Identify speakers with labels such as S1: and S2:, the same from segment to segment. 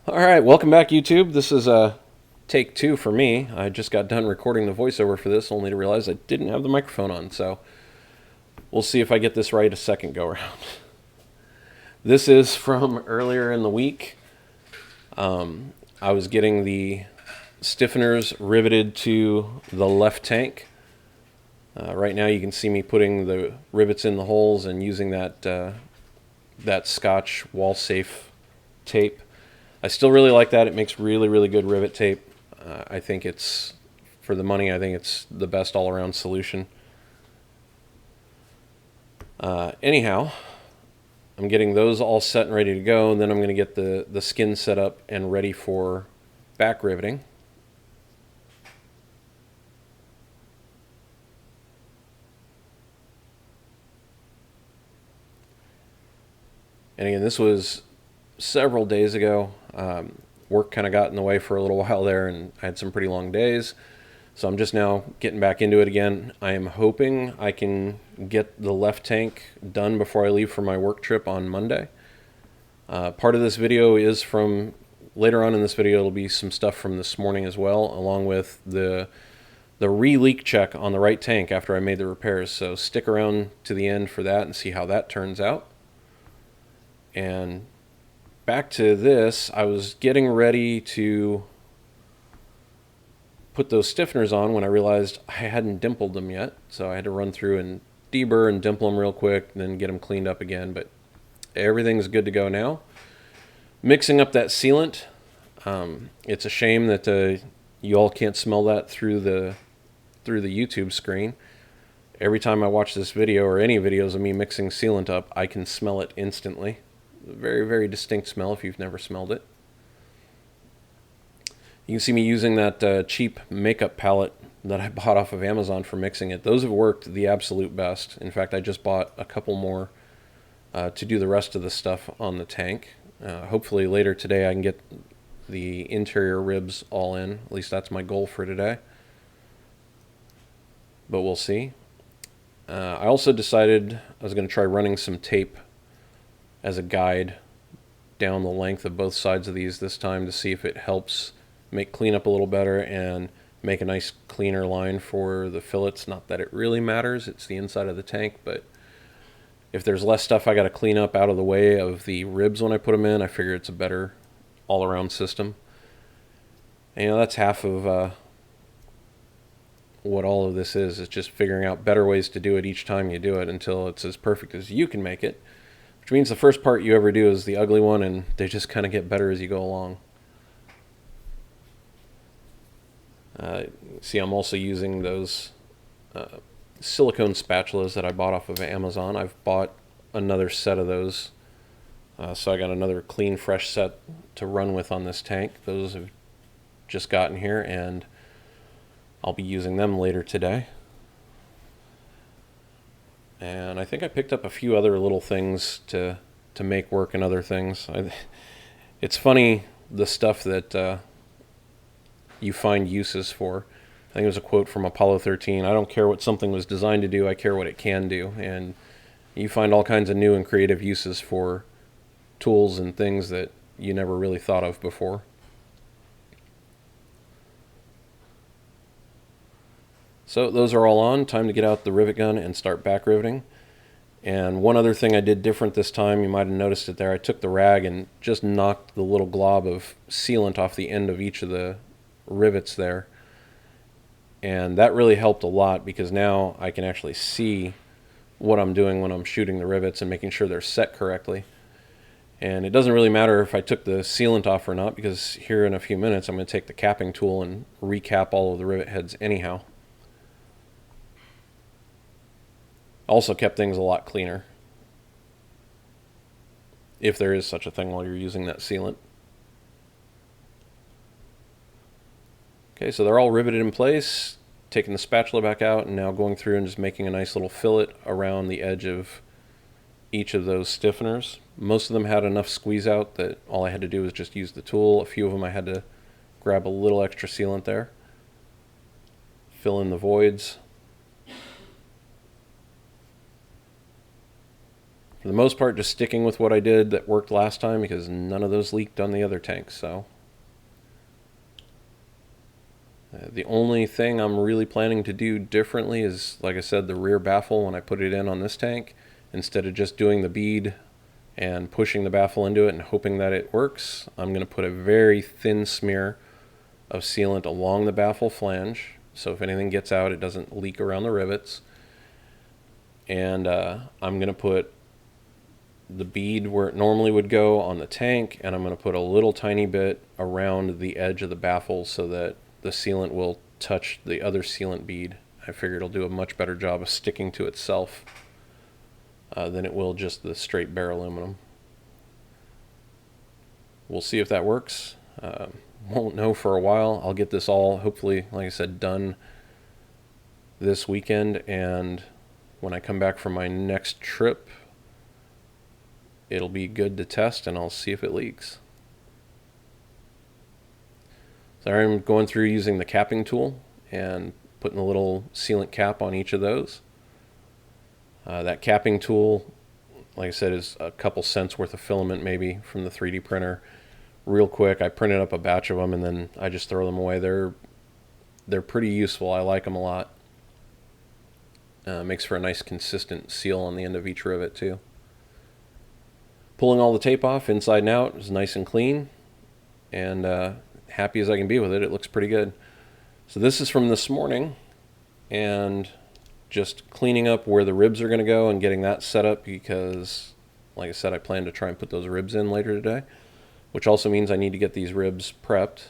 S1: All right, welcome back, YouTube. This is take two for me. I just got done recording the voiceover for this, only to realize I didn't have the microphone on, so we'll see if I get this right a second go around. This is from earlier in the week. I was getting the stiffeners riveted to the left tank. Right now you can see me putting the rivets in the holes and using that Scotch wall-safe tape. I still really like that. It makes really, really good rivet tape. I think it's, for the money, I think it's the best all-around solution. Anyhow, I'm getting those all set and ready to go, and then I'm going to get the skin set up and ready for back riveting. And again, this was several days ago. Work kind of got in the way for a little while there, and I had some pretty long days. So I'm just now getting back into it again. I am hoping I can get the left tank done before I leave for my work trip on Monday. Part of this video is from, later on in this video, it'll be some stuff from this morning as well, along with the re-leak check on the right tank after I made the repairs. So stick around to the end for that and see how that turns out. And back to this, I was getting ready to put those stiffeners on when I realized I hadn't dimpled them yet. So I had to run through and deburr and dimple them real quick, and then get them cleaned up again. But everything's good to go now. Mixing up that sealant. It's a shame that you all can't smell that through the YouTube screen. Every time I watch this video or any videos of me mixing sealant up, I can smell it instantly. Very, very distinct smell if you've never smelled it. You can see me using that cheap makeup palette that I bought off of Amazon for mixing it. Those have worked the absolute best. In fact, I just bought a couple more to do the rest of the stuff on the tank. Hopefully later today I can get the interior ribs all in. At least that's my goal for today. But we'll see. I also decided I was going to try running some tape as a guide down the length of both sides of these this time to see if it helps make cleanup a little better and make a nice cleaner line for the fillets. Not that it really matters, it's the inside of the tank, but if there's less stuff I got to clean up out of the way of the ribs when I put them in, I figure it's a better all-around system. And, that's half of what all of this is just figuring out better ways to do it each time you do it until it's as perfect as you can make it. Which means the first part you ever do is the ugly one, and they just kind of get better as you go along. See, I'm also using those silicone spatulas that I bought off of Amazon. I've bought another set of those, so I got another clean, fresh set to run with on this tank. Those have just gotten here, and I'll be using them later today. And I think I picked up a few other little things to make work and other things. It's funny, the stuff that you find uses for. I think it was a quote from Apollo 13. I don't care what something was designed to do, I care what it can do. And you find all kinds of new and creative uses for tools and things that you never really thought of before. So those are all on. Time to get out the rivet gun and start back riveting. And one other thing I did different this time, you might have noticed it there, I took the rag and just knocked the little glob of sealant off the end of each of the rivets there. And that really helped a lot because now I can actually see what I'm doing when I'm shooting the rivets and making sure they're set correctly. And it doesn't really matter if I took the sealant off or not, because here in a few minutes I'm going to take the capping tool and recap all of the rivet heads anyhow. Also kept things a lot cleaner, if there is such a thing while you're using that sealant. Okay, so they're all riveted in place, taking the spatula back out, and now going through and just making a nice little fillet around the edge of each of those stiffeners. Most of them had enough squeeze out that all I had to do was just use the tool. A few of them I had to grab a little extra sealant there, fill in the voids. for the most part, just sticking with what I did that worked last time because none of those leaked on the other tanks. So the only thing I'm really planning to do differently is, like I said, the rear baffle when I put it in on this tank. Instead of just doing the bead and pushing the baffle into it and hoping that it works, I'm going to put a very thin smear of sealant along the baffle flange, so if anything gets out, it doesn't leak around the rivets. And I'm going to put the bead where it normally would go on the tank, and I'm going to put a little tiny bit around the edge of the baffle so that the sealant will touch the other sealant bead. I figure it'll do a much better job of sticking to itself than it will just the straight bare aluminum. We'll see if that works. Won't know for a while. I'll get this all, hopefully, like I said, done this weekend, and when I come back from my next trip, it'll be good to test, and I'll see if it leaks. So I'm going through using the capping tool and putting a little sealant cap on each of those. That capping tool, like I said, is a couple cents worth of filament maybe from the 3D printer. Real quick, I printed up a batch of them and then I just throw them away. They're pretty useful. I like them a lot. Makes for a nice consistent seal on the end of each rivet too. Pulling all the tape off inside and out is nice and clean, and happy as I can be with it. It looks pretty good. So this is from this morning, and just cleaning up where the ribs are going to go and getting that set up because, like I said, I plan to try and put those ribs in later today, which also means I need to get these ribs prepped.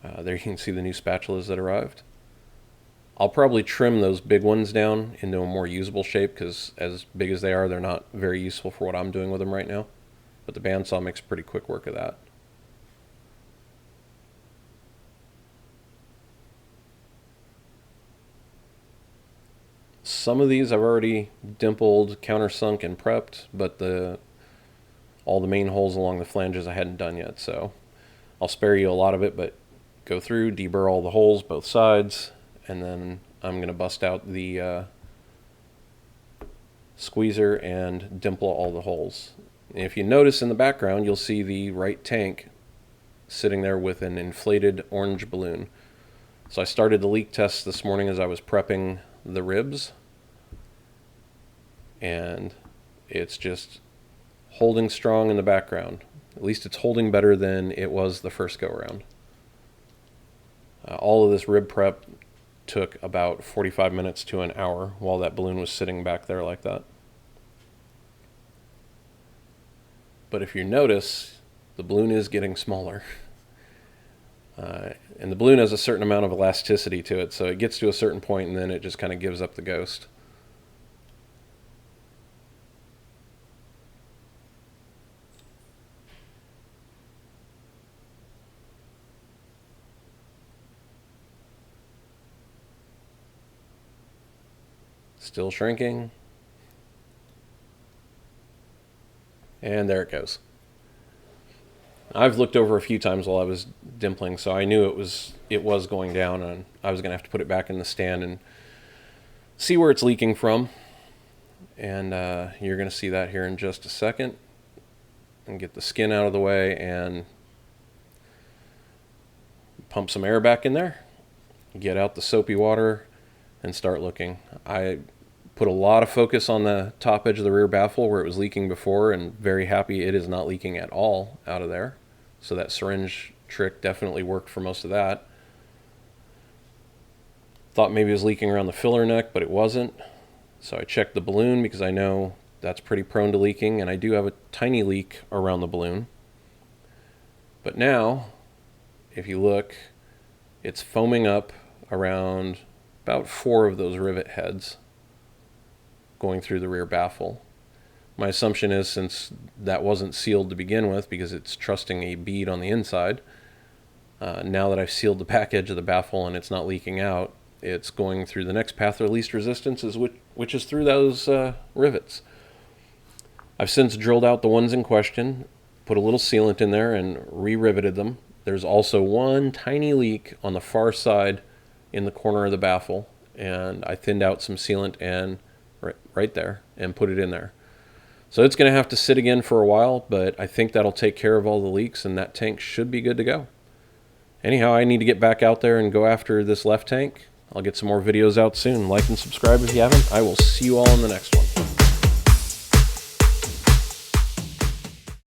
S1: There you can see the new spatulas that arrived. I'll probably trim those big ones down into a more usable shape because as big as they are, they're not very useful for what I'm doing with them right now. But the bandsaw makes pretty quick work of that. Some of these I've already dimpled, countersunk, and prepped, but all the main holes along the flanges I hadn't done yet, so I'll spare you a lot of it, but go through, deburr all the holes, both sides, and then I'm going to bust out the squeezer and dimple all the holes. And if you notice in the background, you'll see the right tank sitting there with an inflated orange balloon. So I started the leak test this morning as I was prepping the ribs, and it's just holding strong in the background. At least it's holding better than it was the first go around. All of this rib prep took about 45 minutes to an hour while that balloon was sitting back there like that. But if you notice, the balloon is getting smaller. And the balloon has a certain amount of elasticity to it, so it gets to a certain point and then it just kind of gives up the ghost. Still shrinking. And there it goes. I've looked over a few times while I was dimpling, so I knew it was going down, and I was going to have to put it back in the stand and see where it's leaking from. And you're going to see that here in just a second. And get the skin out of the way and pump some air back in there. Get out the soapy water and start looking. I put a lot of focus on the top edge of the rear baffle where it was leaking before, and very happy it is not leaking at all out of there. So that syringe trick definitely worked for most of that. Thought maybe it was leaking around the filler neck, but it wasn't. So I checked the balloon because I know that's pretty prone to leaking, and I do have a tiny leak around the balloon. But now, if you look, it's foaming up around about 4 of those rivet heads going through the rear baffle. My assumption is, since that wasn't sealed to begin with because it's trusting a bead on the inside, now that I've sealed the back edge of the baffle and it's not leaking out, it's going through the next path of least resistance, which is through those rivets. I've since drilled out the ones in question, put a little sealant in there, and re-riveted them. There's also one tiny leak on the far side in the corner of the baffle, and I thinned out some sealant and right there and put it in there. So it's going to have to sit again for a while, but I think that'll take care of all the leaks, and that tank should be good to go. Anyhow, I need to get back out there and go after this left tank. I'll get some more videos out soon. Like and subscribe if you haven't. I will see you all in the next one.